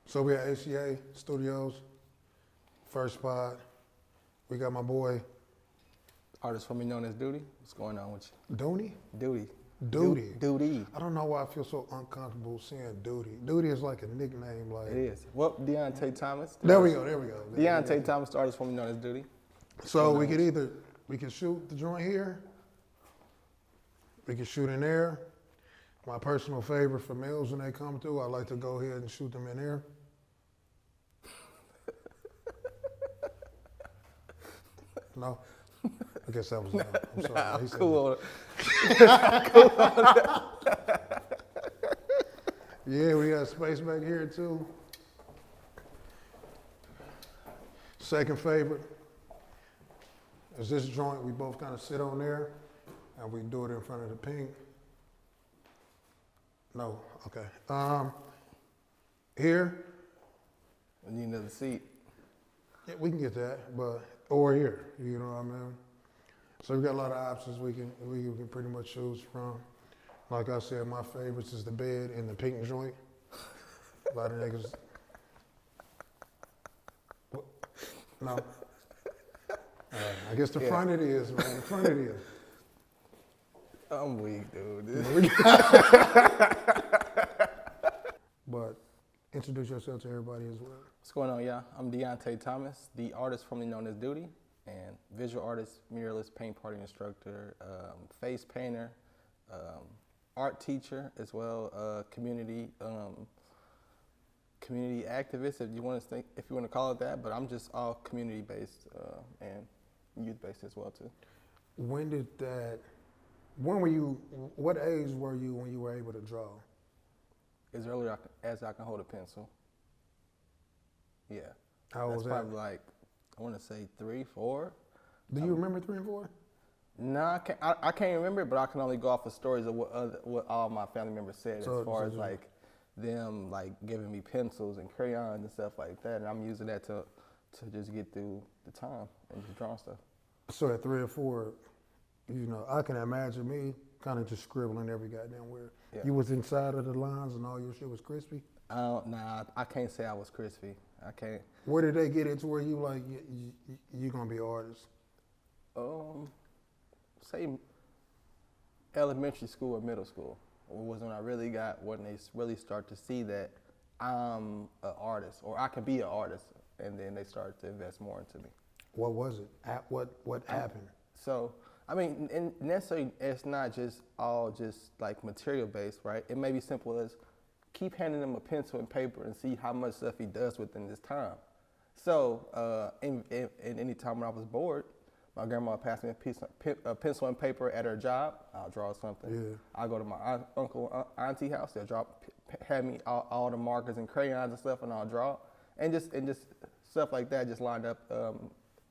So we at ACA Studios, first spot. We got my boy Artist formerly known as Duty. What's going on with you? Dooney? Duty. Duty. Duty. I don't know why I feel so uncomfortable saying Duty. Duty is like a nickname. Like It is. Well, Deaunte Thomas. There we go. Deaunte Thomas, the artist formerly known as Duty. So we can shoot the joint here. We can shoot in there. My personal favorite for males when they come through, I like to go ahead and shoot them in there. No? I guess that was no. I'm sorry. Nah, He said cool. Yeah, we got space back here too. Second favorite is this joint. We both kind of sit on there and we do it in front of the pink. No, okay. Here, I need another seat. yeah, we can get that, but or here, you know what I mean? So we got a lot of options we can pretty much choose from. Like I said, my favorites is the bed and the pink joint. A lot of niggas. What? No. I guess the front it is, man. The front it is. I'm weak, dude. But introduce yourself to everybody as well. What's going on, y'all? I'm Deaunte Thomas, the artist formerly known as Duty, and visual artist, muralist, paint party instructor, face painter, art teacher as well, community activist, if you want to call it that. But I'm just all community based and youth based as well too. What age were you when you were able to draw? As early as I can hold a pencil. Yeah. How old was that? That's probably like, I want to say 3, 4. Do you remember 3 and 4? No, I can't remember it, but I can only go off of stories of what all my family members said as far as like them like giving me pencils and crayons and stuff like that, and I'm using that to just get through the time and just drawing stuff. So at 3 or 4, you know, I can imagine me kind of just scribbling every goddamn word. Yeah. You was inside of the lines and all your shit was crispy? Nah, I can't say I was crispy. I can't. Where did they get it to where you like, you gonna be an artist? Say elementary school or middle school was when I really when they really start to see that I'm an artist or I can be an artist, and then they start to invest more into me. What was it? What happened? So, I mean, necessarily it's not just all just like material based, right? It may be simple as keep handing him a pencil and paper and see how much stuff he does within this time. So, in any time when I was bored, my grandma would pass me a pencil and paper at her job. I'll draw something. Yeah. I'll go to my auntie house. They'll have me all the markers and crayons and stuff, and I'll draw. And just stuff like that just lined up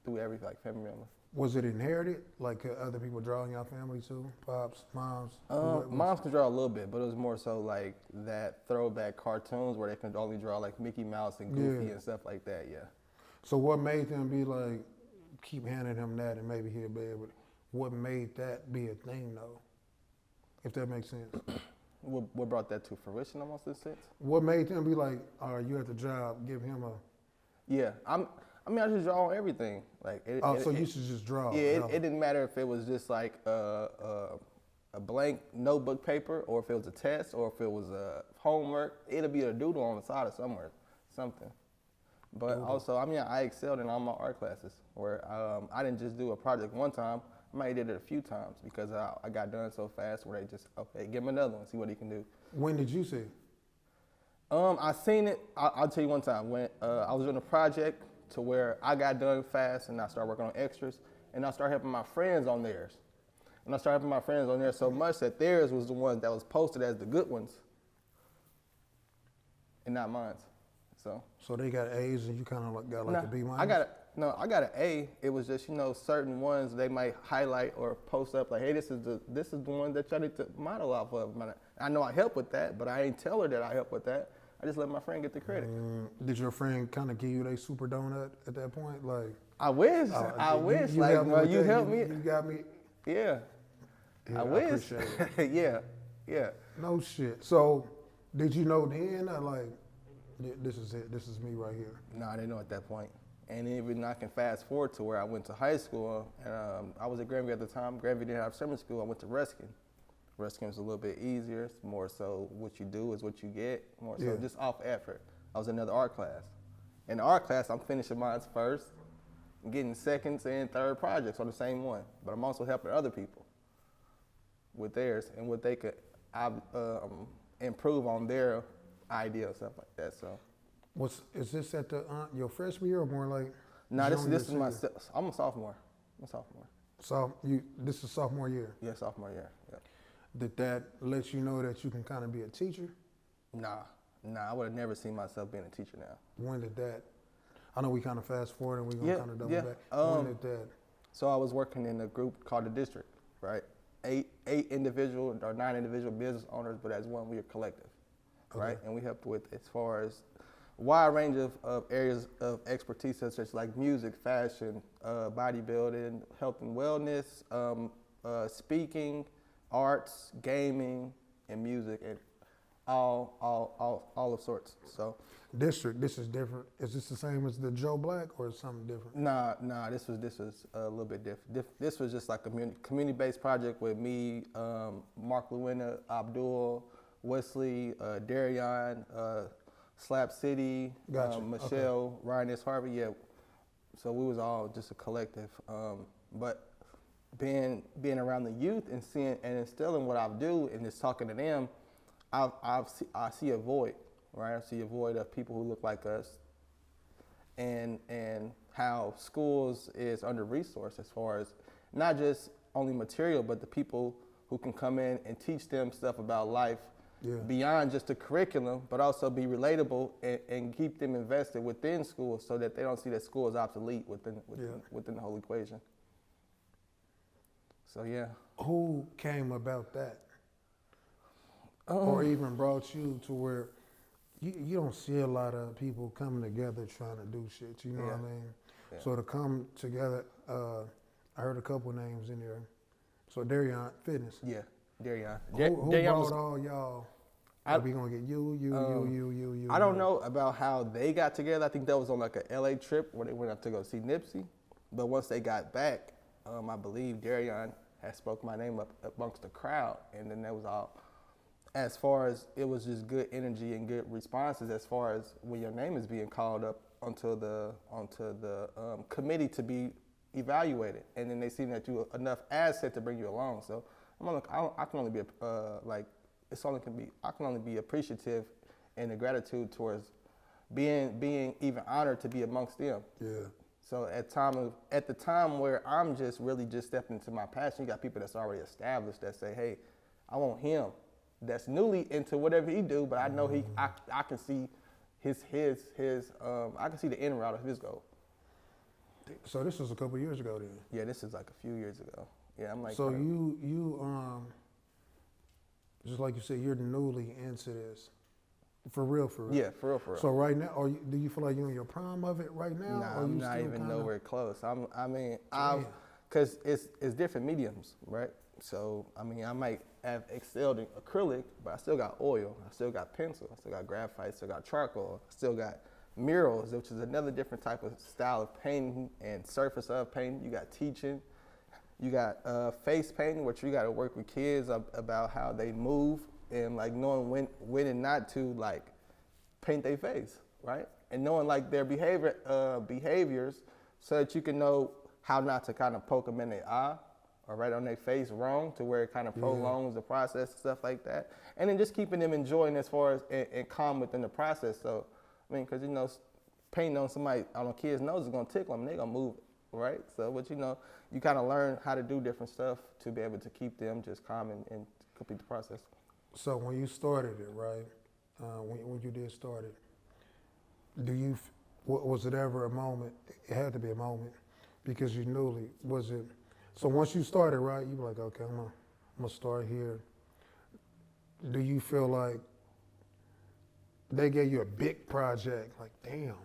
through every like family member. Was it inherited? Like other people drawing your family too? Pops, moms? Moms can draw a little bit, but it was more so like that throwback cartoons where they can only draw like Mickey Mouse and Goofy and stuff like that, yeah. So what made them be like, keep handing him that and maybe he'll be able to, what made that be a thing though? If that makes sense. What brought that to fruition almost in a sense? What made them be like, all right, you at the job, give him a... Yeah, I just draw on everything. Like so you should just draw. Yeah, it didn't matter if it was just like a blank notebook paper, or if it was a test, or if it was a homework. It'll be a doodle on the side of something. But also, I excelled in all my art classes, where I didn't just do a project one time. I might have did it a few times because I got done so fast where they just, okay, give him another one, see what he can do. When did you see it? I seen it, I'll tell you one time, when I was doing a project to where I got done fast and I started working on extras, and I started helping my friends on theirs. And I started helping my friends on theirs so much that theirs was the one that was posted as the good ones and not mine. So they got A's and you kind of like got like a B minus? I got an A. It was just, certain ones they might highlight or post up like, hey, this is the one that y'all need to model off of. I know I help with that, but I ain't tell her that I help with that. I just let my friend get the credit. Did your friend kind of give you that super donut at that point? Like, I wish. You like, you helped me. You got me. Yeah. I wish. Appreciate it. Yeah. No shit. So, did you know then, like, This is it. This is me right here. Nah, I didn't know at that point. And even I can fast forward to where I went to high school, and I was at Granby at the time. Granby didn't have summer school. I went to Ruskin. Ruskin was a little bit easier. It's more so what you do is what you get. More so just off effort. I was in another art class. In the art class, I'm finishing mine first, and getting second and third projects on the same one. But I'm also helping other people with theirs and what they could improve on their idea and stuff like that. So. Is this at the your freshman year or more like? No, this is my. I'm a sophomore. So this is sophomore year. Yeah, sophomore year. Yeah. Did that let you know that you can kind of be a teacher? Nah, I would have never seen myself being a teacher now. When did that? I know we kind of fast forward and we're gonna kind of double back. When did that? So I was working in a group called the District, right? 8 individual or 9 individual business owners, but as one we are collective, right? And we help with as far as a wide range of areas of expertise such as like music, fashion, bodybuilding, health and wellness, speaking, arts, gaming, and music, and all of sorts. So District, this is different. Is this the same as the Joe Black or is something different? Nah. This was a little bit different. This was just like a community-based project with me, Mark Lewina, Abdul, Wesley, Darion, Slap City, Michelle, Ryan S. Harvey. Yeah, so we was all just a collective. But being around the youth and seeing and instilling what I do and just talking to them, I see a void, right? I see a void of people who look like us, and how schools is under resourced as far as not just only material, but the people who can come in and teach them stuff about life. Yeah. Beyond just the curriculum, but also be relatable and keep them invested within school so that they don't see that school is obsolete within the whole equation. So yeah. Who came about that? Or even brought you to where you don't see a lot of people coming together trying to do shit, you know what I mean? Yeah. So to come together, I heard a couple names in there. So Deaunte Fitness. Yeah. Darion. Who brought all y'all? We gonna get you. I don't know about how they got together. I think that was on like a LA trip where they went up to go see Nipsey. But once they got back, I believe Darion had spoke my name up amongst the crowd, and then that was all. As far as it was just good energy and good responses. As far as when your name is being called up onto the committee to be evaluated, and then they see that you enough asset to bring you along. So. I can only be I can only be appreciative and the gratitude towards being even honored to be amongst them. Yeah. So at the time where I'm just really just stepping into my passion, you got people that's already established that say, hey, I want him that's newly into whatever he do, but I know I can see his I can see the end route of his goal. So this was a couple years ago then? Yeah, this is like a few years ago. Yeah, I'm like. So you just like you said, you're newly into this, for real. Yeah, for real. So right now, do you feel like you're in your prime of it right now? Nah, I'm not even nowhere close. Cause it's different mediums, right? So I might have excelled in acrylic, but I still got oil, I still got pencil, I still got graphite, I still got charcoal, I still got murals, which is another different type of style of painting and surface of painting. You got teaching. You got face painting, which you got to work with kids about how they move and like knowing when and not to like paint their face, right? And knowing like their behaviors so that you can know how not to kind of poke them in their eye or right on their face wrong to where it kind of prolongs the process and stuff like that. And then just keeping them enjoying as far as and calm within the process. So, because painting on somebody, on a kid's nose is going to tickle them and they're going to move it. Right? So, but you kind of learn how to do different stuff to be able to keep them just calm and complete the process. So when you started it, right? When you did start it, was it ever a moment? It had to be a moment because you newly, was it? So once you started, right, you were like, okay, I'm gonna start here. Do you feel like they gave you a big project? Like, damn,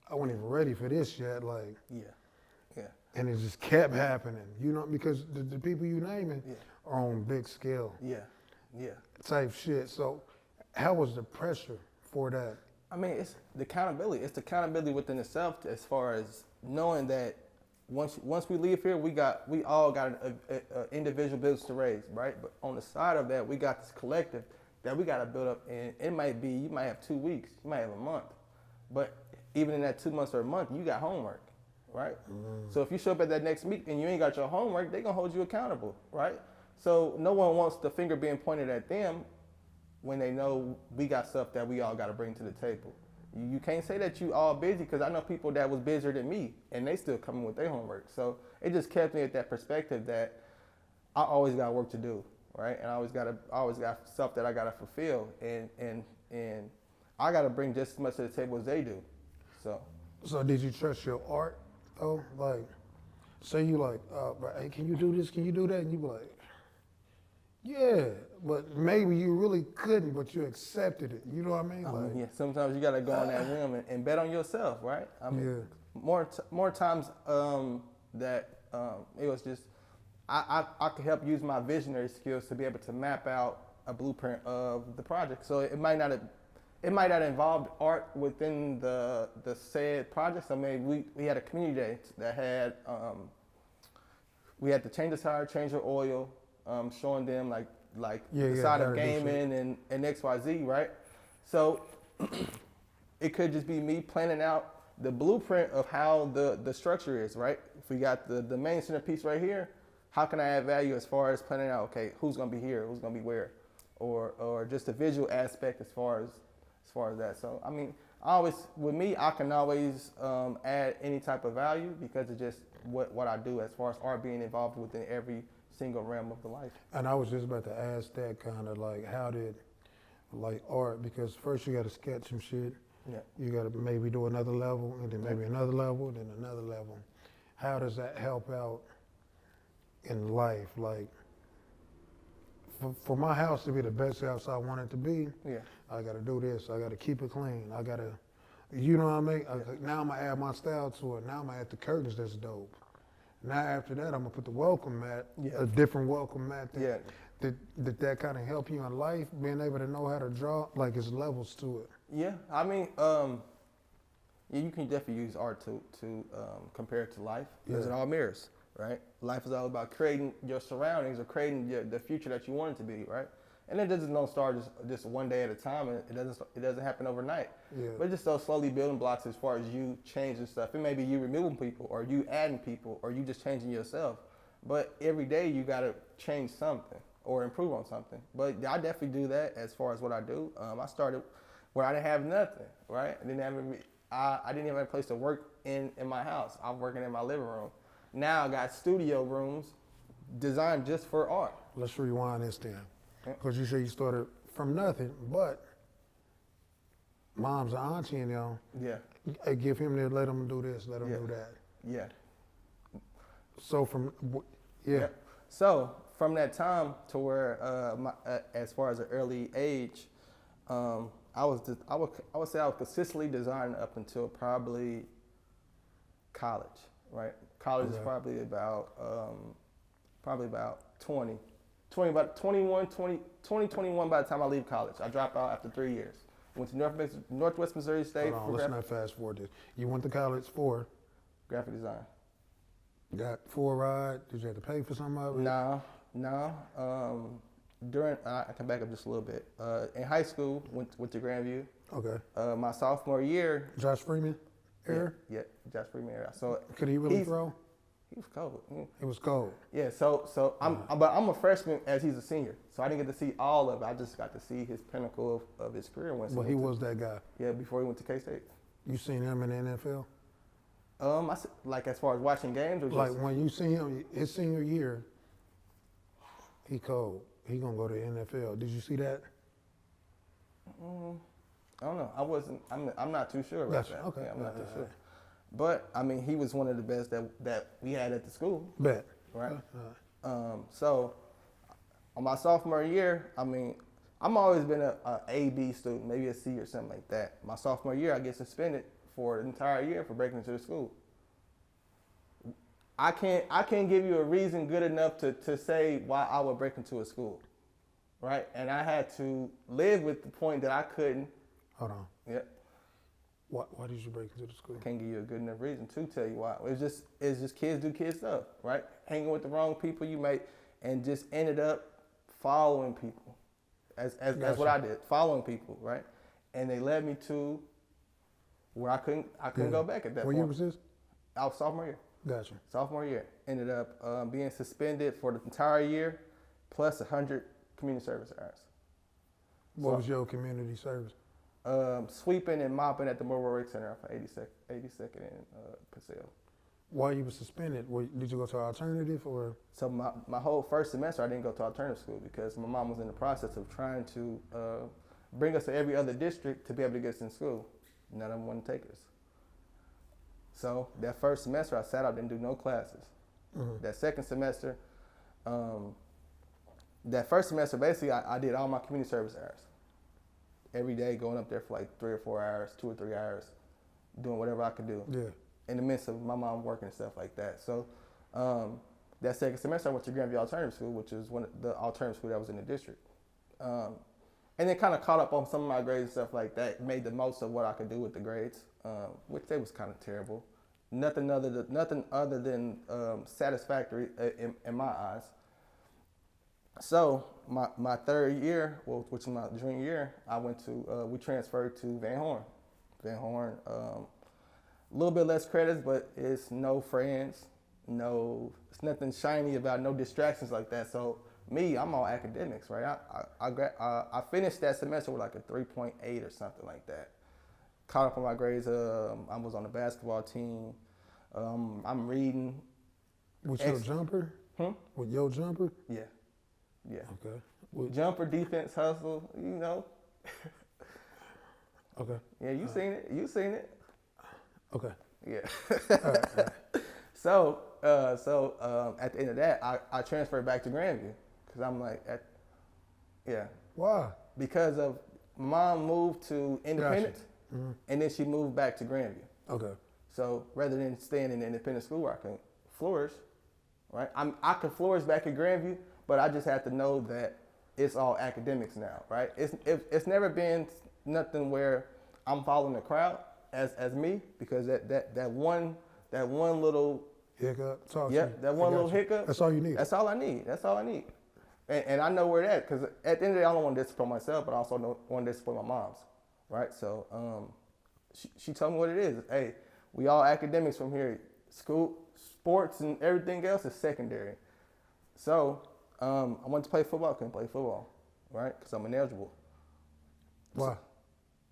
I wasn't even ready for this yet. Like, yeah. And it just kept happening, because the people you naming are on big scale. Yeah. Type shit. So how was the pressure for that? I mean, it's the accountability. It's the accountability within itself as far as knowing that once we leave here, we all got an individual business to raise, right? But on the side of that, we got this collective that we got to build up. And it might be, you might have 2 weeks, you might have a month, but even in that 2 months or a month, you got homework, right? So if you show up at that next meet and you ain't got your homework, they gonna hold you accountable, right? So no one wants the finger being pointed at them when they know we got stuff that we all got to bring to the table. You can't say that you all busy, because I know people that was busier than me and they still coming with their homework. So it just kept me at that perspective that I always got work to do, right? And I always got stuff that I got to fulfill, and I got to bring just as much to the table as they do. So did you trust your art though? Like, say you like, hey, can you do this? Can you do that? And you be like, yeah, but maybe you really couldn't, but you accepted it. You know what I mean? Like, yeah, sometimes you got to go on that limb and bet on yourself, right? I mean, more times that it was just I could help use my visionary skills to be able to map out a blueprint of the project. So it might not have involved art within the said project. So maybe we had a community day that had we had to change the tire, change the oil. Showing them like the side of gaming and XYZ, right? So it could just be me planning out the blueprint of how the structure is, right? If we got the main centerpiece right here, how can I add value as far as planning out, okay, who's gonna be here, who's gonna be where? Or just the visual aspect as far as that. So I mean, with me, I can always add any type of value because it's just what I do as far as art being involved within every single realm of the life. And I was just about to ask that, kind of like, how did like art, because first you got to sketch some shit. Yeah. You got to maybe do another level, and then maybe another level, then another level. How does that help out in life? Like, for my house to be the best house I want it to be, yeah, I got to do this. I got to keep it clean. I got to, you know what I mean? Now I'm going to add my style to it. Now I'm going to add the curtains that's dope. Now after that, I'm gonna put the welcome mat, a different welcome mat. Did that kind of help you in life, being able to know how to draw? Like, it's levels to it. Yeah, I mean, you can definitely use art to compare it to life, because it all mirrors, right? Life is all about creating your surroundings or creating the future that you want it to be, right? And it don't start just one day at a time, and it doesn't happen overnight. Yeah. But just those slowly building blocks as far as you changing stuff. It may be you removing people, or you adding people, or you just changing yourself. But every day you gotta change something or improve on something. But I definitely do that as far as what I do. I started where I didn't have nothing, right? I didn't even have a place to work in my house. I was working in my living room. Now I got studio rooms designed just for art. Let's rewind this then. Because you say you started from nothing, but mom's an auntie and y'all. Yeah. Give him that, let him do this, let him do that. Yeah. So So from that time to where, as far as an early age, I would say I was consistently designing up until probably college, right? College is probably about 2021 by the time I leave college. I drop out after 3 years. Went to Northwest Missouri State. Hold on, let's not fast forward this. You went to college for? Graphic design. Got full ride? Did you have to pay for some of it? No. I can back up just a little bit. In high school, went to Grandview. Okay. My sophomore year. Josh Freeman era? Yeah, Josh Freeman era. So could he really throw? He was cold. It was cold. Yeah, so I'm a freshman as he's a senior, so I didn't get to see all of it. I just got to see his pinnacle of his career. Well, he was that guy. Yeah, before he went to K-State. You seen him in the NFL? Like as far as watching games, or like when you see him his senior year, he cold. He gonna go to the NFL. Did you see that? I don't know. I'm not too sure about that. Okay. Yeah, I'm not too sure. But I mean, he was one of the best that we had at the school. Bet. Right. So on my sophomore year, I mean, I'm always been a A/B student, maybe a C or something like that. My sophomore year, I get suspended for an entire year for breaking into the school. I can't give you a reason good enough to say why I would break into a school, right? And I had to live with the point that I couldn't. Hold on. Yep. Why did you break into the school? I can't give you a good enough reason to tell you why. It's just kids do kid stuff, right? Hanging with the wrong people you may, and just ended up following people. That's what I did, following people, right? And they led me to where I couldn't go back at that point. What year was this? I was sophomore year. Gotcha. Sophomore year. Ended up being suspended for the entire year, plus 100 community service hours. What was your community service? Sweeping and mopping at the Mobile Rec Center off of 82nd and Paseo. While you were suspended, did you go to alternative or? So my whole first semester, I didn't go to alternative school because my mom was in the process of trying to bring us to every other district to be able to get us in school. None of them wanted to take us. So that first semester, I sat out, didn't do no classes. Mm-hmm. That second semester, that first semester, basically, I did all my community service hours. Every day, going up there for like 3 or 4 hours, 2 or 3 hours, doing whatever I could do. Yeah. In the midst of my mom working and stuff like that. So that second semester, I went to Grandview Alternative School, which is one of the alternative school that was in the district. And then kind of caught up on some of my grades and stuff like that, made the most of what I could do with the grades, which they was kind of terrible. Nothing other than satisfactory in my eyes. So my third year, which is my junior year, we transferred to Van Horn. Van Horn, a little bit less credits, but it's no friends, it's nothing shiny about, no distractions like that. So I'm all academics, right? I finished that semester with like a 3.8 or something like that. Caught up on my grades. I was on the basketball team. I'm reading. With your jumper? With your jumper? Yeah. Yeah. Okay. Jumper, defense, hustle, Okay. Yeah, you seen it. Okay. Yeah. All right. So at the end of that, I transferred back to Grandview because I'm like, Why? Because of mom moved to Independence, Gotcha. Mm-hmm. and then she moved back to Grandview. Okay. So rather than staying in the independent school where I can flourish, right? I can flourish back at Grandview, but I just have to know that it's all academics now, right? It's never been nothing where I'm following the crowd as me, because that one little hiccup. That one little hiccup. That's all you need. That's all I need. And I know where that, because at the end of the day, I don't want to discipline myself, but I also don't want to discipline my moms, right? So she told me what it is. Hey, we all academics from here. School, sports, and everything else is secondary. So I wanted to play football. Couldn't play football, right? Because I'm ineligible. Why?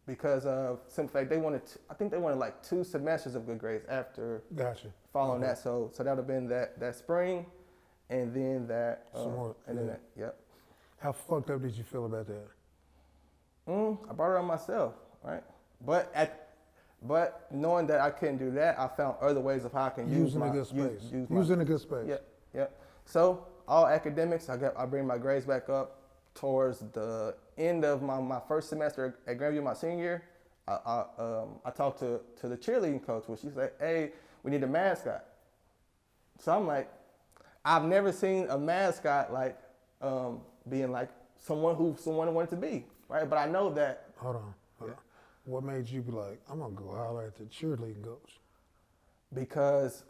Because of simple fact, I think they wanted like 2 semesters of good grades after Gotcha. following that. So that would have been that spring, and then that, then that. Yep. How fucked up did you feel about that? I brought it on myself, right? But knowing that I couldn't do that, I found other ways of how I can use a good space. Using a good space. Yep. So all academics, I bring my grades back up towards the end of my first semester at Grandview, my senior year. I talked to the cheerleading coach, where she said, "Hey, we need a mascot." So I'm like, I've never seen a mascot like being like someone wanted to be, right? But I know that. Hold on. What made you be like, I'm gonna go holler at the cheerleading coach? Because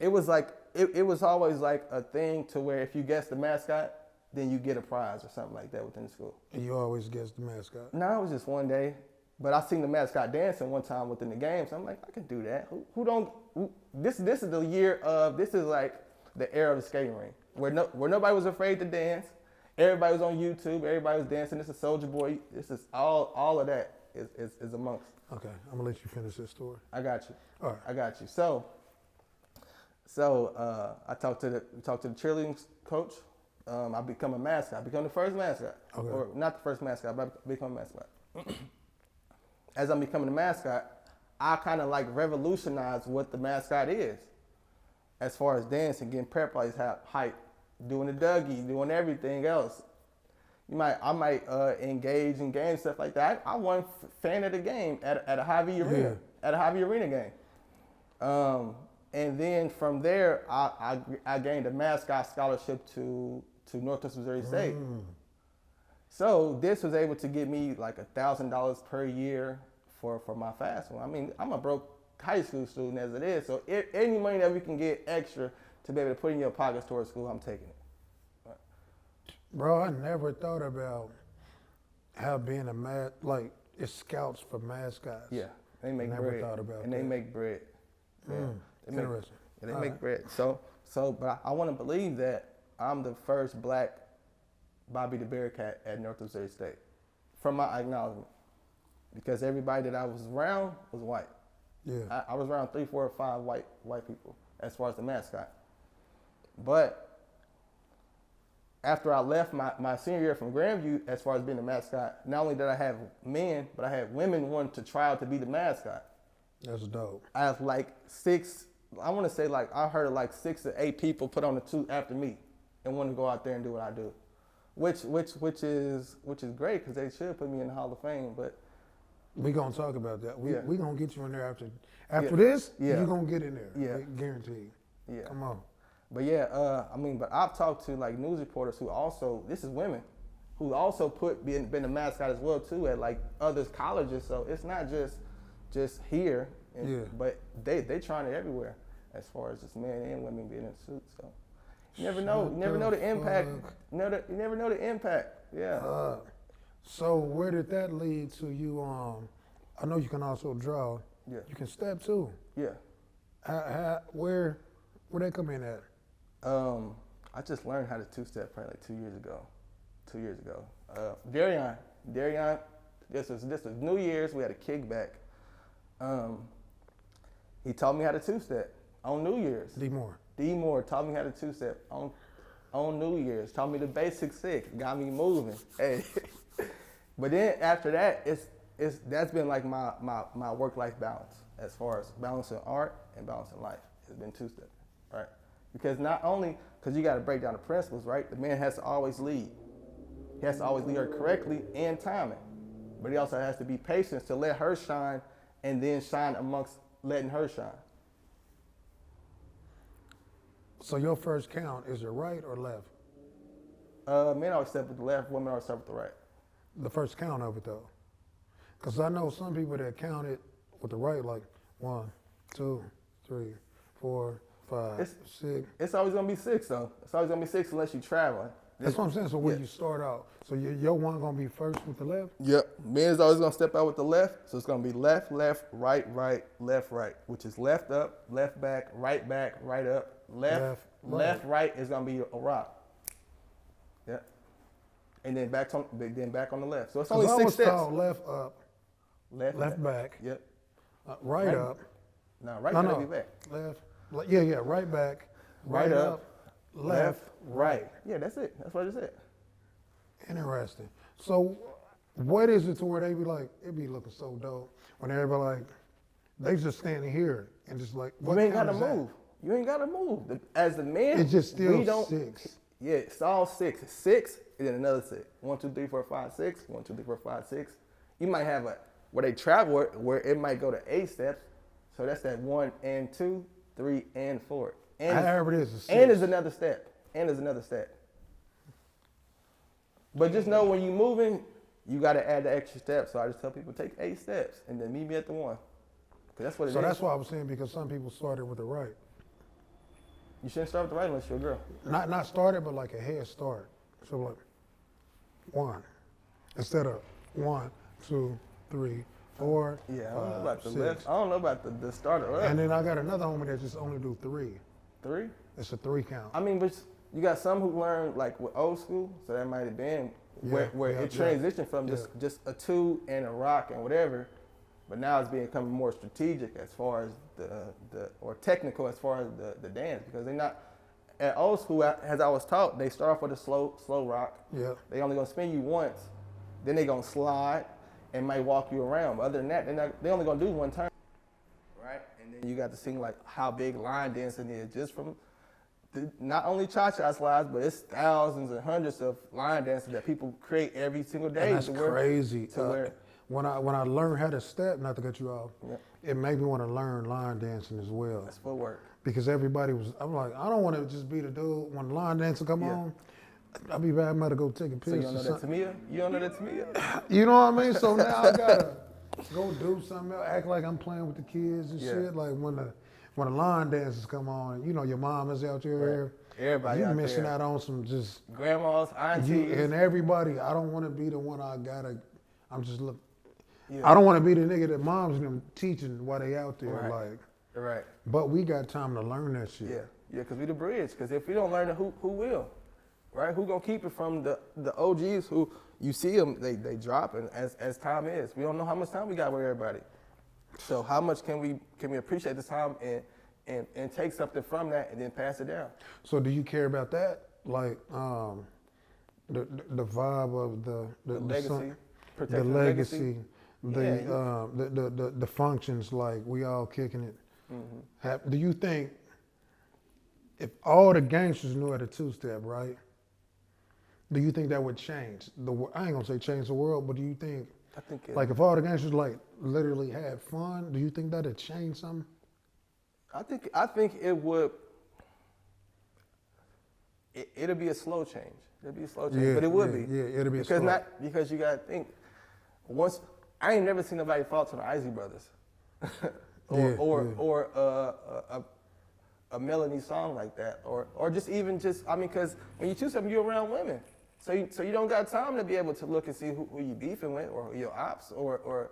it was like it was always like a thing to where if you guess the mascot, then you get a prize or something like that within the school. And you always guessed the mascot? No, it was just one day. But I seen the mascot dancing one time within the game, so I'm like, I can do that. This is the year of, this is like the era of the skating ring, where nobody was afraid to dance. Everybody was on YouTube. Everybody was dancing. This is Soulja Boy. This is all of that is amongst. Okay, I'm gonna let you finish this story. I got you. All right. I got you. So I talked to the cheerleading coach. I become a mascot. I become the first mascot. Okay. Or not the first mascot, but I become a mascot. As I'm becoming a mascot, I kind of like revolutionize what the mascot is, as far as dancing, getting everybody's hype, doing the Dougie, doing everything else. I might engage in games, stuff like that. I won fan of the game at a Hy-Vee arena, at a Hy-Vee arena game. And then from there, I gained a mascot scholarship to Northwest Missouri State. So this was able to get me like $1,000 per year for my fast one. I mean, I'm a broke high school student as it is, so any money that we can get extra to be able to put in your pockets towards school, I'm taking it. Bro, I never thought about how being like it's scouts for mascots. Yeah, they make never bread. thought about and that. they make bread. Yeah. Interesting. They make bread. So, but I want to believe that I'm the first black Bobby the Bearcat at North Missouri State, from my acknowledgement, because everybody that I was around was white. Yeah. I was around 3, 4, or 5 white people as far as the mascot. But after I left my senior year from Grandview, as far as being the mascot, not only did I have men, but I had women wanting to try out to be the mascot. That's dope. I have like 6, I want to say like I heard of like 6 to 8 people put on the 2 after me and want to go out there and do what I do, which is great because they should put me in the Hall of Fame. But we gonna talk about that. We gonna get you in there after Yeah. this. Yeah. You gonna get in there. Yeah. Guaranteed. Yeah. Come on. But yeah, I mean, but I've talked to like news reporters who also, this is women, who also been a mascot as well too at like other colleges. So it's not just here, but they trying it everywhere as far as just men and women being in suits. So you never know, the impact. You never know the impact. Yeah. So where did that lead to you? I know you can also draw. Yeah. You can step too. Yeah. Where they come in at? I just learned how to 2-step probably like 2 years ago. 2 years ago. Deaunte, this was New Year's. We had a kickback. He taught me how to 2-step on New Year's. D Moore taught me how to 2-step on New Year's. Taught me the basic 6. Got me moving. Hey. But then after that, that's been like my work-life balance as far as balancing art and balancing life. It's been 2-step, right? Because not only, because you got to break down the principles, right? The man has to always lead. He has to always lead her correctly and time it. But he also has to be patient to let her shine and then shine amongst letting her shine. So your first count, is it right or left? Men always step with the left, women always step with the right. The first count of it though. Because I know some people that count it with the right, like 1, 2, 3, 4, 5, 6. It's always gonna be 6 though. It's always gonna be 6 unless you traveling. That's what I'm saying. So when you start out, so your one gonna be first with the left? Yep. Men is always gonna step out with the left, so it's gonna be left, left, right, right, left, right, which is left up, left back, right up, left, right is gonna be a rock. Yeah. And then back on the left. So it's only 6 steps. Taught left up, left back. Yep. Right up. No, right gotta be back. Left. Yeah. Right back. Right up. Left. Right. Yeah, that's it. That's what I just said. Interesting. So, what is it to where they be like, it be looking so dope when everybody like, they just standing here and just like, what you ain't count gotta is that? move. You ain't gotta move. As the man, It's just still we don't, 6. Yeah, it's all 6. 6 and then another 6. 1, 2, 3, 4, 5, 6. 1, 2, 3, 4, 5, 6. You might have where they travel where it might go to 8 steps. So that's that 1 and 2, 3 and 4. And However it is, it's 6. And there's another step. But just know when you're moving, you got to add the extra steps. So I just tell people take 8 steps and then meet me at the 1. Because that's what it is. So that's why I was saying, because some people started with the right. You shouldn't start with the right unless you're a girl. Not started, but like a head start. So like 1 instead of 1, 2, 3, 4. Yeah, I don't know about the 6. left. I don't know about the starter up. And then I got another homie that just only do 3. 3? It's a 3 count. I mean, but you got some who learn like with old school, so that might have been where it transitioned from just a 2 and a rock and whatever, but now it's becoming more strategic as far as or technical as far as the dance, because they're not at old school, as I was taught, they start off with a slow rock. Yeah. They only gonna spin you once, then they gonna slide and might walk you around. But other than that, they only gonna do 1 turn. Right? And then you got to see like how big line dancing is just from not only cha-cha slides, but it's thousands and hundreds of line dances that people create every single day. And that's crazy. Where when I learned how to step, not to cut you off, yeah. It made me want to learn line dancing as well. That's footwork. Because everybody was, I'm like, I don't want to just be the dude when line dancing come on. I'll be back, I'm about to go take a piss. So you don't know that Tamia? You don't know that Tamia? You know what I mean? So now I gotta Go do something else. Act like I'm playing with the kids and Yeah. shit. Like when the line dances come on, you know your mom is out there. Right. Everybody You out missing there. out on some just Grandmas, aunties. you and everybody. I don't want to be the one I'm just look. Yeah. I don't want to be the nigga that moms and them teaching while they out there. Right. Like, Right. but we got time to learn that shit. Yeah. Yeah, because we the bridge. Because if we don't learn it, who will? Right? Who gonna keep it from the OGs who you see them, they dropping as time is. We don't know how much time we got with everybody. So how much can we appreciate the time and take something from that and then pass it down? So do you care about that? Like the vibe of the legacy, the protecting legacy, Yeah, the functions, like we all kicking it. Mm-hmm. Do you think if all the gangsters knew how to two-step, right? Do you think that would change I ain't gonna say change the world, but do you think I think like if all the gangsters like literally had fun, do you think that'd change something? I think it would. It'll be a slow change. It'll be a slow change, but it would be. Yeah, it'll be because you gotta think. Once I ain't never seen nobody fall to the Isley Brothers, or a Melanie song like that, or just because when you choose something, you're around women, so you don't got time to be able to look and see who you beefing with, or your ops, or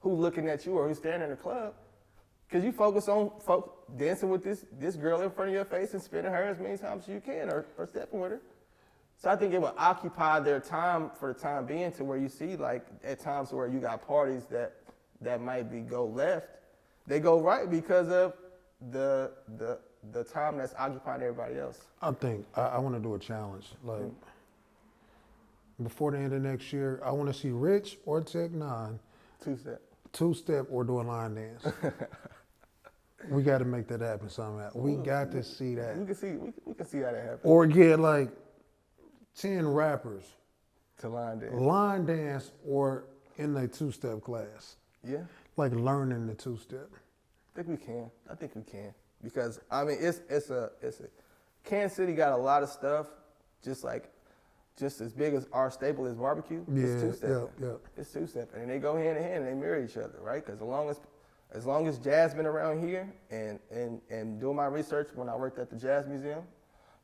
who looking at you, or who's standing in the club. Because you focus on dancing with this girl in front of your face and spinning her as many times as you can, or stepping with her. So I think it will occupy their time for the time being, to where you see like at times where you got parties that might go left, they go right because of the time that's occupying everybody else. I think I want to do a challenge. Like before the end of next year, I want to see Rich or Tech Nine two-step or do a line dance. We got to make that happen somehow. We got to see that. We can see how that happens. Or get like 10 rappers To line dance or in a two-step class. Yeah. Like learning the two-step. I think we can. Because I mean it's a Kansas City got a lot of stuff just as big as our staple is barbecue. Yeah, It's two-step. yeah. It's two-step, and they go hand in hand and they mirror each other, right? Because as long as jazz been around here, and doing my research when I worked at the Jazz Museum,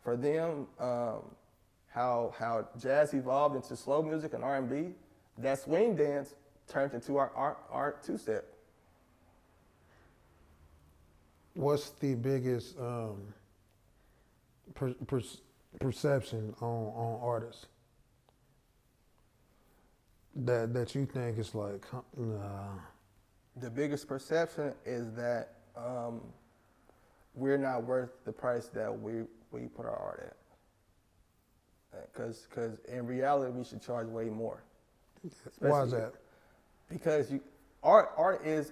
for them, how jazz evolved into slow music and R&B, that swing dance turned into our two-step. What's the biggest perception on artists that you think is like, nah? The biggest perception is that we're not worth the price that we put our art at. Because in reality, we should charge way more. Why is that? Because art is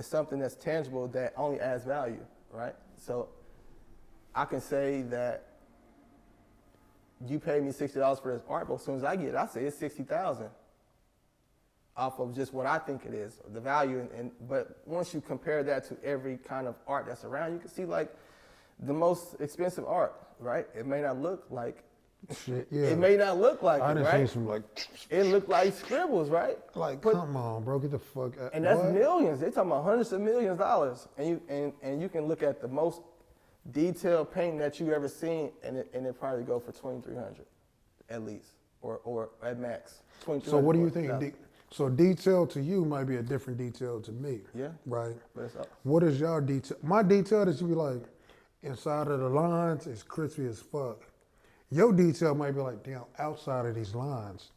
something that's tangible that only adds value, right? So I can say that you paid me $60 for this art, but as soon as I get it, I say it's $60,000 off of just what I think it is, the value. But once you compare that to every kind of art that's around, you can see like the most expensive art, right? It may not look like shit, yeah. It may not look like I it, done right? seen some like It looked like scribbles, right? Like, come on, bro, get the fuck out. And that's What? millions. They're talking about hundreds of millions of dollars. And you can look at the most detailed painting that you ever seen, and it probably go for $2,300 at least, or at max. So what do you think? So detail to you might be a different detail to me. Yeah. Right. But it's up. What is your detail? My detail is you be like, inside of the lines is crispy as fuck. Your detail might be like, damn, outside of these lines.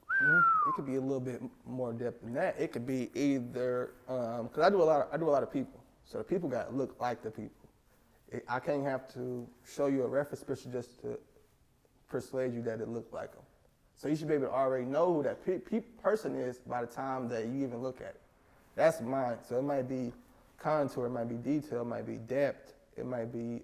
It could be a little bit more depth than that. It could be either because I do a lot of people, so the people got to look like the people. I can't have to show you a reference picture just to persuade you that it looked like them. So you should be able to already know who that person is by the time that you even look at it. That's mine. So it might be contour, it might be detail, it might be depth, it might be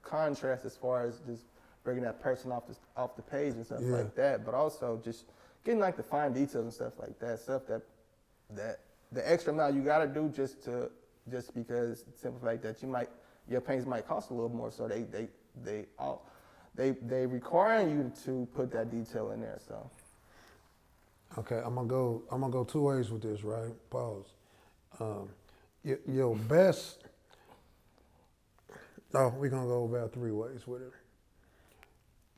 contrast as far as just bringing that person off the page and stuff like that. But also just getting like the fine details and stuff like that. Stuff that the extra amount you got to do just because simple fact that your paintings might cost a little more. So they requiring you to put that detail in there. So Okay, I'm gonna go two ways with this, right? Pause. Your best. Oh, we're gonna go about three ways with it.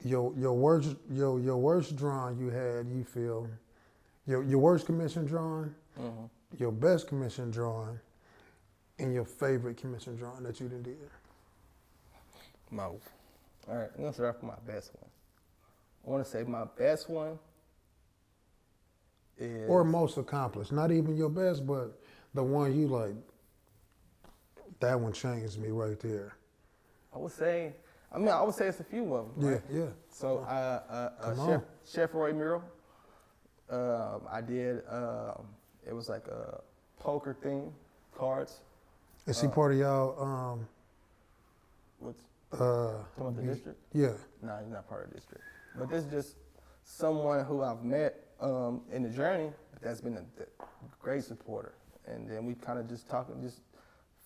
Your worst drawing you had, you feel your worst commission drawing, your best commission drawing, and your favorite commission drawing that you done did. All right, I'm gonna start off with my best one. I want to say my best one is Or most accomplished. Not even your best, but the one you like, that one changed me right there. I would say it's a few of them. Right? Yeah. So Chef Roy mural. I did. It was like a poker theme, cards. Is he part of y'all? What's talking about the district? Yeah. No, he's not part of the district. But this is just someone who I've met in the journey that's been a great supporter. And then we kind of just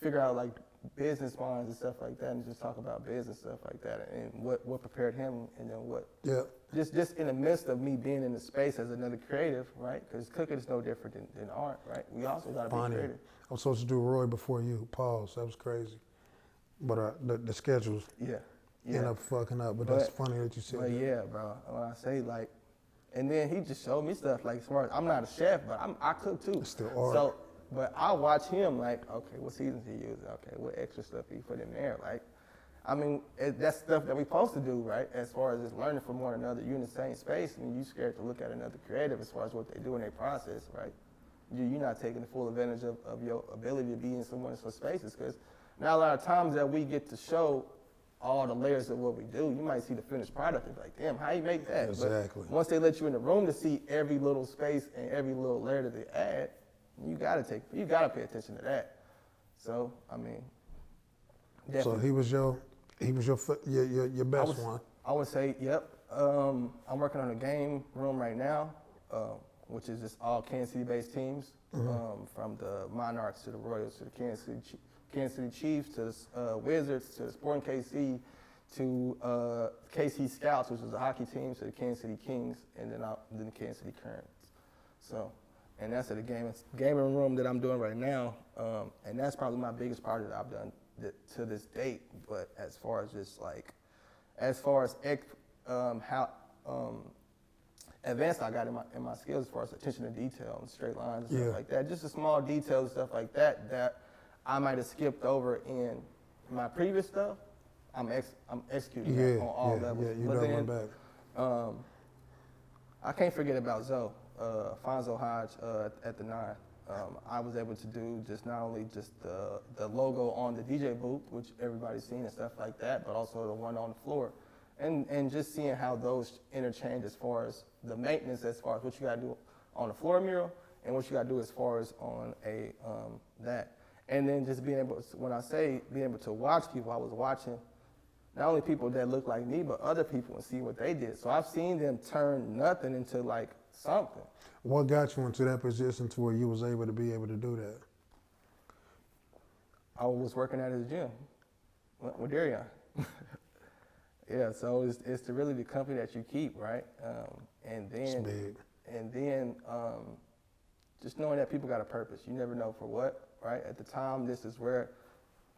figure out like business minds and stuff like that, and just talk about business stuff like that, and what prepared him, and then what. Yeah. Just in the midst of me being in the space as another creative, right? Because cooking is no different than art, right? We also got to be creative. I was supposed to do Roy before you. Pause. That was crazy. But the schedules end up fucking up. But that's funny that you said but that. yeah, bro. When I say like, and then he just showed me stuff like, smart. I'm not a chef, but I cook too. It's still art. So, but I watch him like, okay, what seasons he using? Okay, what extra stuff he put in there? Like, I mean, that's stuff that we're supposed to do, right? As far as just learning from one another, you're in the same space, and you're scared to look at another creative as far as what they do in their process, right? You're not taking the full advantage of your ability to be in someone's spaces, because now a lot of times that we get to show all the layers of what we do, you might see the finished product and be like, damn, how you make that? Exactly. But once they let you in the room to see every little space and every little layer that they add, you gotta pay attention to that. So, I mean, definitely. So he was your best one. I would say, yep. I'm working on a game room right now, which is just all Kansas City-based teams, from the Monarchs to the Royals to the Kansas City Chiefs to the Wizards to the Sporting KC to KC Scouts, which is a hockey team, to the Kansas City Kings, and then the Kansas City Currents. So, and that's at the gaming room that I'm doing right now, and that's probably my biggest project that I've done to this date. But as far as how advanced I got in my skills as far as attention to detail and straight lines and stuff like that, just the small details and stuff like that I might have skipped over in my previous stuff, I'm executing that on all levels. Yeah, you but doubling then, back. I can't forget about Zoe, Fonzo Hodge at the 9. I was able to do just not only just the logo on the DJ booth, which everybody's seen and stuff like that, but also the one on the floor. And just seeing how those interchange as far as the maintenance, as far as what you got to do on the floor mural and what you got to do as far as on a that. And then just being able to, when I say being able to watch people, I was watching not only people that look like me, but other people and see what they did. So I've seen them turn nothing into like something. What got you into that position to where you was able to be able to do that? I was working at his gym with Deaunte. Yeah, so it's really the company that you keep, right? And then, It's big. And then just knowing that people got a purpose. You never know for what, right? At the time, this is where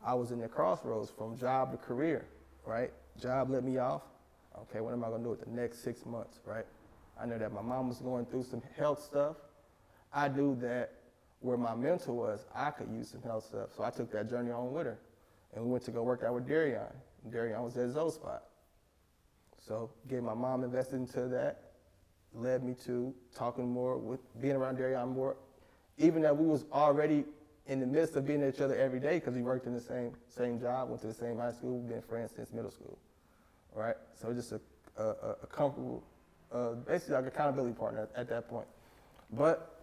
I was in the crossroads from job to career, right? Job let me off. Okay, what am I gonna do with the next 6 months, right? I know that my mom was going through some health stuff. I knew that where my mentor was, I could use some health stuff. So I took that journey on with her. And we went to go work out with Deaunte. Deaunte was at Zoe spot. So getting my mom invested into that led me to talking more with, being around Deaunte more, even that we was already in the midst of being at each other every day because we worked in the same job, went to the same high school, been friends since middle school, right? So just a comfortable, basically like accountability partner at that point. But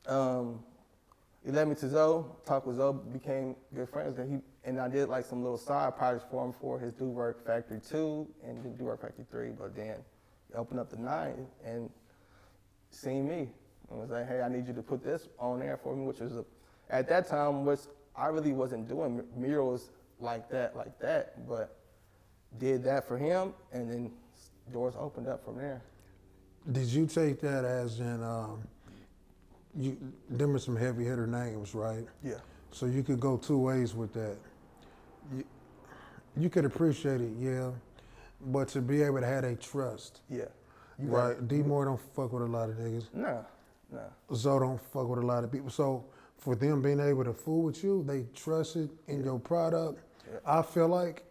it led me to Zoe, talked with Zoe, became good friends, and I did like some little side projects for him for his Do Work Factory 2 and Do Work Factory 3, but then he opened up the 9 and seen me and was like, hey, I need you to put this on there for me, which was at that time, which I really wasn't doing murals like that, but did that for him, and then doors opened up from there. Did you take that as in, them are some heavy hitter names, right? Yeah. So you could go two ways with that. You could appreciate it, yeah, but to be able to have a trust, Yeah. right? D Moore don't fuck with a lot of niggas. No. Zoe don't fuck with a lot of people. So for them being able to fool with you, they trusted in your product. Yeah. I feel like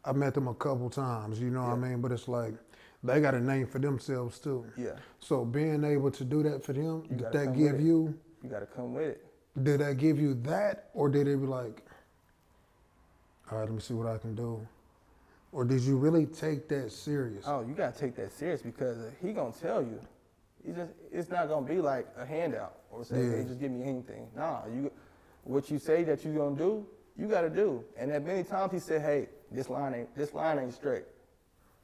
I met them a couple times, you know what I mean? But it's like they got a name for themselves too. Yeah. So being able to do that for them, You did gotta that come give with it. you, You got to come with it. did that give you that, or did it be like, all right, let me see what I can do? Or did you really take that serious? Oh, you got to take that serious because he going to tell you. It's not going to be like a handout or say, Yeah. hey, just give me anything. Nah, what you say that you're going to do, you got to do. And at many times he said, hey, this line ain't straight.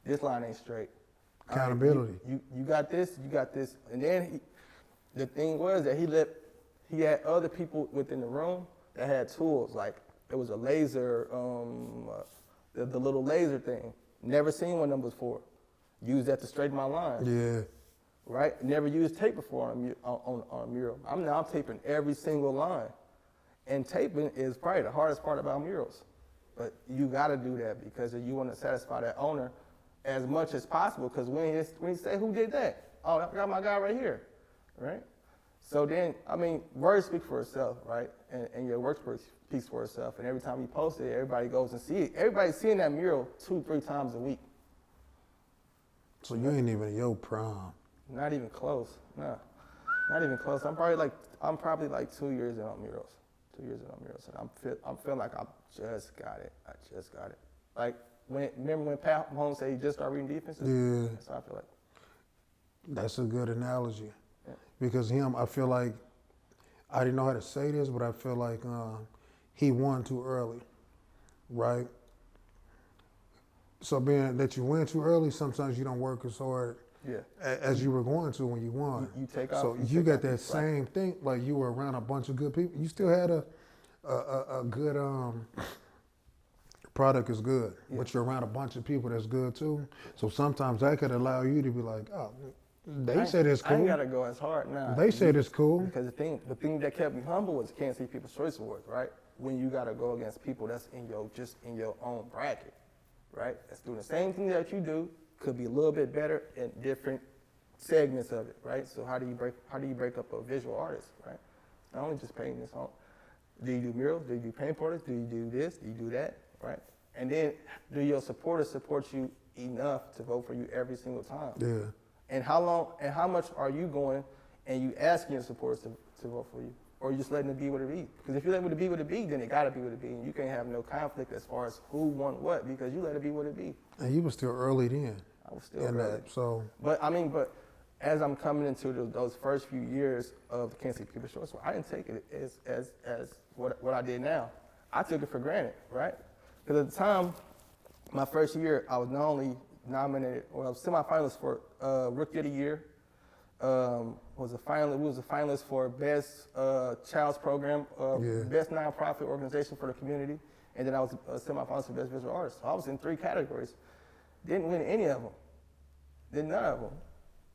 This line ain't straight. All right, Accountability. you got this, you got this. And then the thing was that he had other people within the room that had tools. Like it was a laser, the little laser thing. Never seen one of them before. Used that to straighten my line. Yeah. Right? Never used tape before on a mural. I'm taping every single line. And taping is probably the hardest part about murals. But you got to do that because you want to satisfy that owner as much as possible. Because when you say, who did that? Oh, I got my guy right here, right? So then, I mean, words speak for itself, right? And your work speaks for itself. And every time you post it, everybody goes and see it. Everybody's seeing that mural 2-3 times a week. So you ain't even in your prime. Not even close. No, not even close. I'm probably like 2 years in on murals. 2 years in on murals, and I'm feeling like I just got it. I just got it. Like remember when Pat Mahomes said he just started reading defenses? Yeah. That's how I feel like. That's a good analogy. Yeah. Because him, I feel like, I didn't know how to say this, but I feel like he won too early, right? So being that you win too early, sometimes you don't work as hard Yeah. as you were going to when you won. You take off. So you got that same thing, like you were around a bunch of good people. You still had a good product is good, but you're around a bunch of people that's good too. So sometimes that could allow you to be like, oh, they said it's I ain't cool. gotta go as hard now. They said it's cool. Because the thing that kept me humble was Kansas City People's Choice Awards, right? When you gotta go against people that's in your own bracket, right? That's doing the same thing that you do, could be a little bit better in different segments of it, right? So how do you break up a visual artist, right? It's not only just painting this home. Do you do murals? Do you do paint portraits? Do you do this? Do you do that? Right? And then do your supporters support you enough to vote for you every single time? Yeah. And how long and how much are you going and you asking your supporters to vote for you? Or you just letting it be what it be? Because if you let it be what it be, then it gotta be what it be. And you can't have no conflict as far as who won what because you let it be what it be. And you were still early then. I was still in early. that, so But as I'm coming into those first few years of the Kansas City People's Choice, I didn't take it as what I did now. I took it for granted, right? Because at the time, my first year, I was not only nominated, or I was semifinalist for Rookie of the Year. We was a finalist for Best Child's Program, Best Nonprofit Organization for the Community, and then I was a semifinalist for Best Visual Artist. So I was in 3 categories. Didn't win any of them. Did none of them.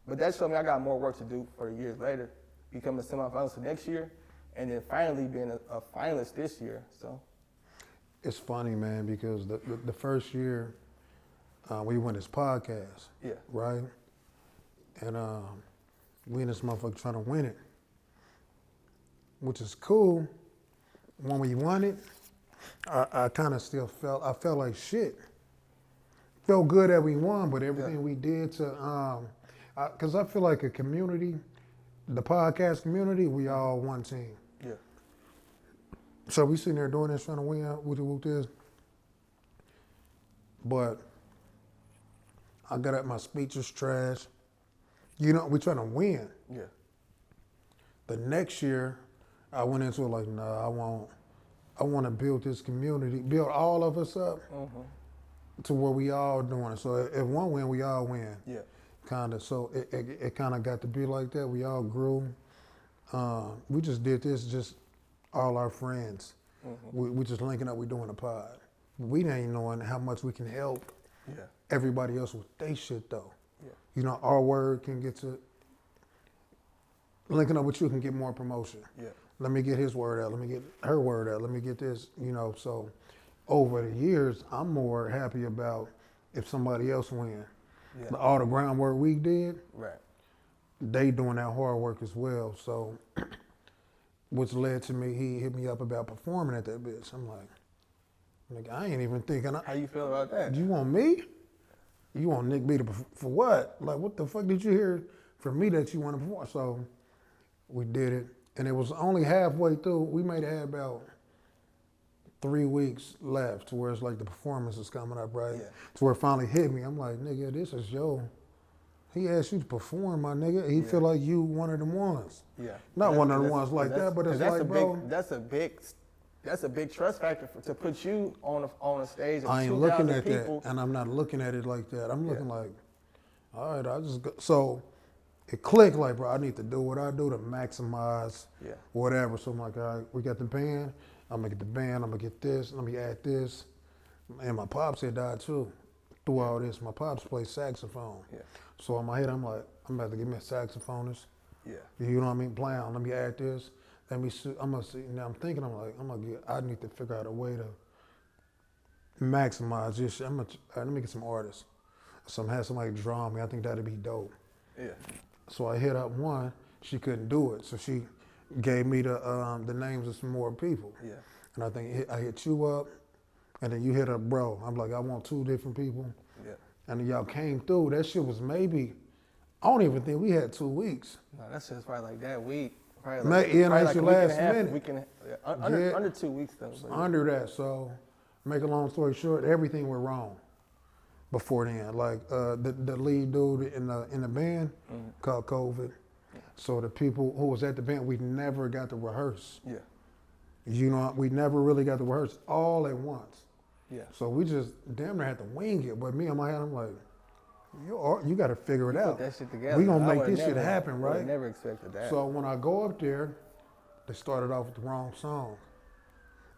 But that showed me I got more work to do for the years later, becoming a semifinalist the next year, and then finally being a finalist this year. So it's funny, man, because the first year we won this podcast, right? And we in this motherfucker trying to win it, which is cool. When we won it, I kind of still felt like shit. Felt good that we won, but everything we did to, because I feel like a community, the podcast community, we all one team. yeah, So we sitting there doing this, trying to win with this. But I got up, my speech was trash. You know, we trying to win. yeah, The next year, I went into it like, nah, I want to build this community, build all of us up to where we all doing it. So if one win, we all win. yeah. Kind of. So it kind of got to be like that. We all grew. We just did this, just all our friends. We just linking up. We doing a pod. We ain't knowing how much we can help everybody else with their shit though. Yeah. You know, our word can get to linking up with you can get more promotion. Yeah. Let me get his word out. Let me get her word out. Let me get this, you know. So over the years, I'm more happy about if somebody else win. Yeah. All the groundwork we did, Right. they doing that hard work as well. So which led to me, he hit me up about performing at that bitch. I'm like, I ain't even thinking. How you feel about that? You want me? You want Nick B to for what? Like, what the fuck did you hear from me that you want to perform? So we did it, and it was only halfway through. We may have had about 3 weeks left to where it's like the performance is coming up, right? Yeah. To where it finally hit me. I'm like, nigga, this is he asked you to perform, my nigga. He feel like you one of them ones. Yeah. Not one of the ones like that, but it's like, bro. That's a big trust factor to put you on a stage of I ain't looking 2,000 at people. that, and I'm not looking at it like that. I'm looking like, all right, I just go. So it clicked like, bro, I need to do what I do to maximize whatever. So I'm like, all right, we got the band. I'm gonna get the band. I'm gonna get this. Let me add this. And my pops had died too. Through all this, my pops played saxophone. Yeah. So in my head, I'm like, I'm about to get me a saxophonist. Yeah. You know what I mean? Playing. Let me add this. Let me see. I'm gonna see. Now I'm thinking. I need to figure out a way to maximize this shit. Let me get some artists. So have somebody draw me. I think that'd be dope. Yeah. So I hit up one. She couldn't do it. So she gave me the names of some more people. Yeah. And I think I hit you up, and then you hit up bro. I'm like, I want 2 different people. Yeah. And then y'all came through. That shit was maybe, I don't even think we had 2 weeks. No, that's just probably like that week. Last minute. Under 2 weeks though. Under that. So make a long story short, everything went wrong before then. Like the lead dude in the band caught COVID. So the people who was at the band, we never got to rehearse. Yeah. You know, we never really got to rehearse all at once. Yeah. So we just damn near had to wing it. But me on my head, I'm like, you got to figure it out. Put that shit together. We gonna make this shit happen, right? I never expected that. So when I go up there, they started off with the wrong song.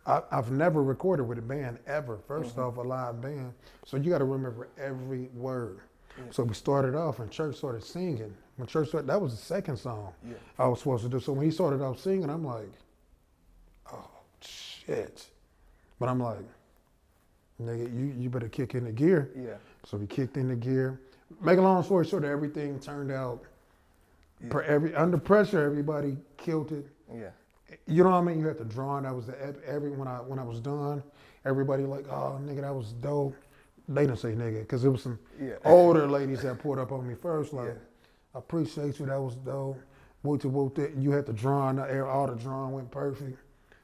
I've never recorded with a band ever. First off, a live band. So you got to remember every word. Yeah. So we started off and Church started singing. When Church started, that was the second song I was supposed to do. So when he started off singing, I'm like, oh, shit. But I'm like, nigga, you better kick in the gear. Yeah. So we kicked in the gear. Make a long story short, everything turned out, under pressure, everybody killed it. Yeah. You know what I mean? You had to draw, and that was when I was done, everybody like, oh, nigga, that was dope. They didn't say nigga, because it was some older ladies that pulled up on me first, like, I appreciate you, that was dope. You had to draw, and all the drawing went perfect.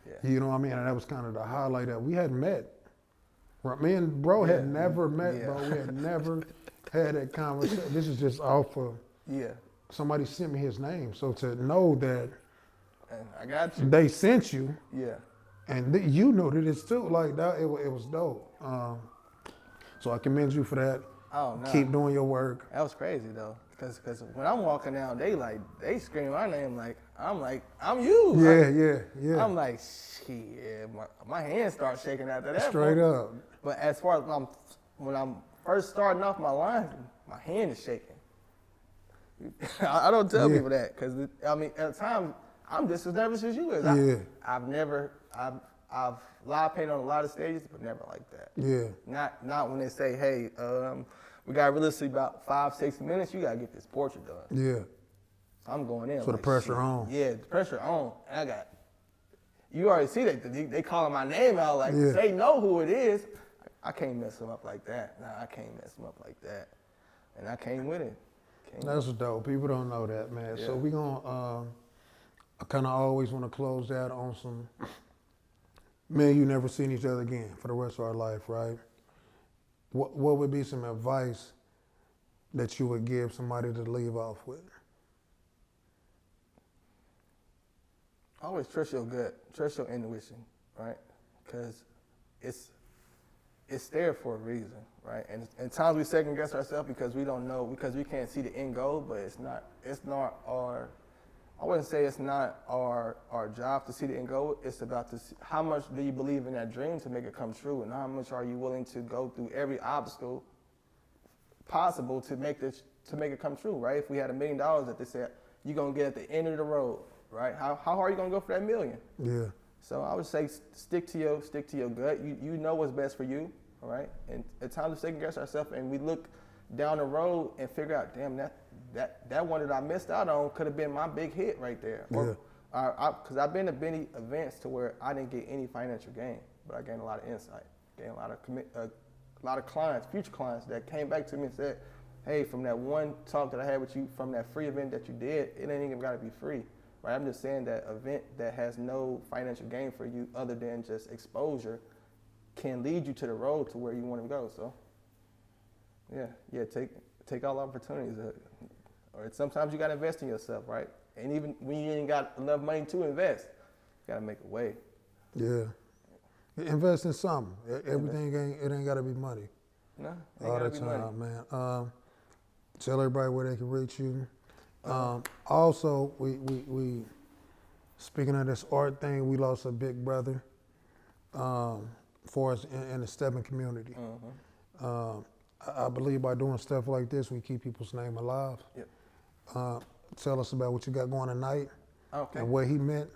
Yeah. You know what I mean? And that was kind of the highlight that we hadn't met. Me and bro had never met, bro. We had never had that conversation. This is just off of somebody sent me his name. So to know that I got you. They sent you. Yeah. And you know that it's too, like that, it was dope. So I commend you for that. Oh, no. Keep doing your work. That was crazy though. Cause when I'm walking down, they scream my name I'm you. Yeah. I'm like, shit, my hands start shaking after that. Straight up. But as far as when I'm first starting off my lines, my hand is shaking. I don't tell people that, cause at times I'm just as nervous as you is. I've live painted on a lot of stages, but never like that. Yeah. Not when they say, hey, we got realistically about 5-6 minutes. You gotta get this portrait done. Yeah. So I'm going in. So the pressure on. Yeah, the pressure on. And you already see that they calling my name out like they know who it is. I can't mess them up like that. Nah, I can't mess them up like that. And I came with it. That's dope. People don't know that, man. Yeah. So we gonna. I kind of always want to close that on some. Man, you never seen each other again for the rest of our life, right? What would be some advice that you would give somebody to leave off with? Always trust your gut, trust your intuition, right? Because it's there for a reason, right? And at times we second guess ourselves because we don't know, because we can't see the end goal, but it's not I wouldn't say it's not our job to see the end goal. It's about how much do you believe in that dream to make it come true, and how much are you willing to go through every obstacle possible to make it come true, right? If we had $1 million that they said you're gonna get at the end of the road, right? How hard are you gonna go for that million? Yeah. So I would say stick to your gut. You know what's best for you, all right? And it's time to second guess ourselves, and we look down the road and figure out, damn, that one that I missed out on could have been my big hit right there. Or, because I've been to many events to where I didn't get any financial gain, but I gained a lot of insight, gained a lot of clients, future clients that came back to me and said, hey, from that one talk that I had with you, from that free event that you did, it ain't even got to be free. Right? I'm just saying that event that has no financial gain for you other than just exposure can lead you to the road to where you want to go. So, yeah, take all opportunities. Or sometimes you got to invest in yourself, right? And even when you ain't got enough money to invest, you got to make a way. Yeah. Invest in something. Everything ain't got to be money. No, all the time, man. Tell everybody where they can reach you. Also, we speaking of this art thing, we lost a big brother for us in the stepping community. I believe by doing stuff like this, we keep people's name alive. Yep. Tell us about what you got going tonight, and what he meant,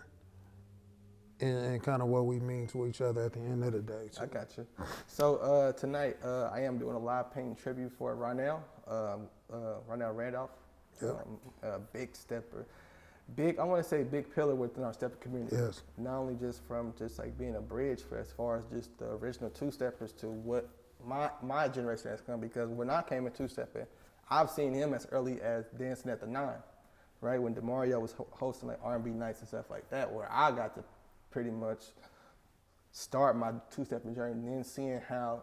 and kind of what we mean to each other at the end of the day. I got you. So tonight, I am doing a live painting tribute for Ronell Randolph. Yep. Big stepper. I want to say big pillar within our stepper community. Yes. Not only just from like being a bridge for as far as just the original two-steppers to what my generation has come, because when I came in two-stepping, I've seen him as early as dancing at the 9, right? When DeMario was hosting like R&B nights and stuff like that, where I got to pretty much start my two-stepping journey, and then seeing how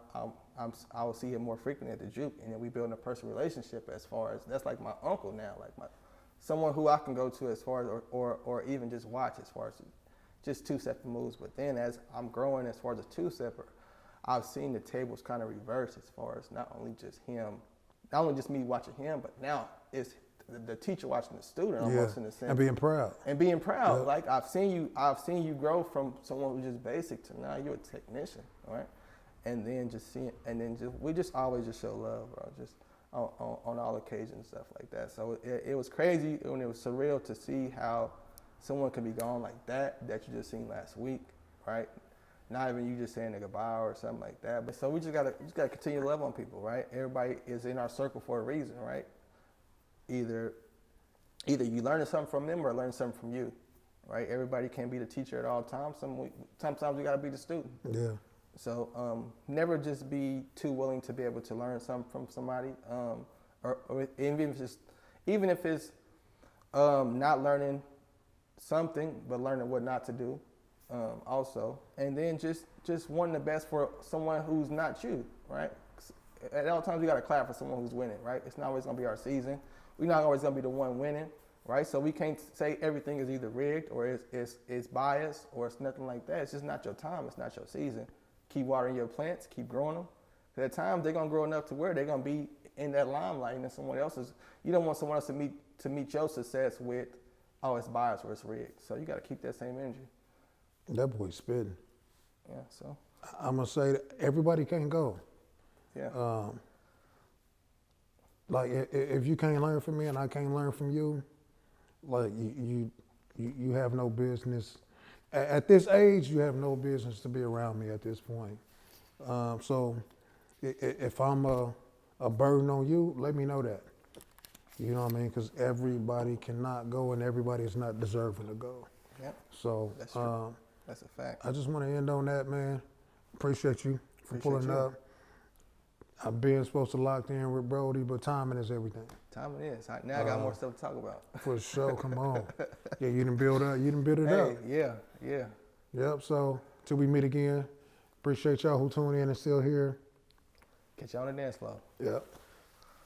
I will see him more frequently at the Juke, and then we building a personal relationship as far as that's like my uncle now, like someone who I can go to as far as or even just watch as far as just two-stepping moves. But then as I'm growing as far as a two-stepper, I've seen the tables kind of reverse as far as not only just me watching him, but now it's the teacher watching the student almost in a sense. And being proud. Yep. Like I've seen you grow from someone who's just basic to now you're a technician, right? And then we just always just show love, bro. Just on all occasions and stuff like that. So it was crazy and it was surreal to see how someone could be gone like that you just seen last week, right? Not even you just saying a goodbye or something like that. But so we just gotta continue to love on people, right? Everybody is in our circle for a reason, right? Either you learning something from them or learning something from you, right? Everybody can't be the teacher at all times. Sometimes we gotta be the student. Yeah. So never just be too willing to be able to learn something from somebody, or even if it's not learning something, but learning what not to do, also. And then just wanting the best for someone who's not you, right? At all times we gotta clap for someone who's winning, right? It's not always gonna be our season. We're not always gonna be the one winning, right? So we can't say everything is either rigged or it's biased or it's nothing like that. It's just not your time. It's not your season. Keep watering your plants, keep growing them. At times they're gonna grow enough to where they're gonna be in that limelight, and then someone else's. You don't want someone else to meet your success with, oh, it's biased or it's rigged. So you gotta keep that same energy. That boy's spitting. Yeah. So I'm gonna say that everybody can't go. Yeah. Like if you can't learn from me and I can't learn from you, like you have no business. At this age, you have no business to be around me at this point. So if I'm a burden on you, let me know that. You know what I mean? Because everybody cannot go and everybody is not deserving to go. Yep. So that's true. That's a fact. I just want to end on that, man. Appreciate you for pulling up. I've been supposed to lock in with Brody, but timing is everything. Timing is. Now I got more stuff to talk about. For sure, come on. Yeah, you done build it up. Yeah. Yep, so till we meet again, appreciate y'all who tuned in and still here. Catch y'all on the dance floor. Yep.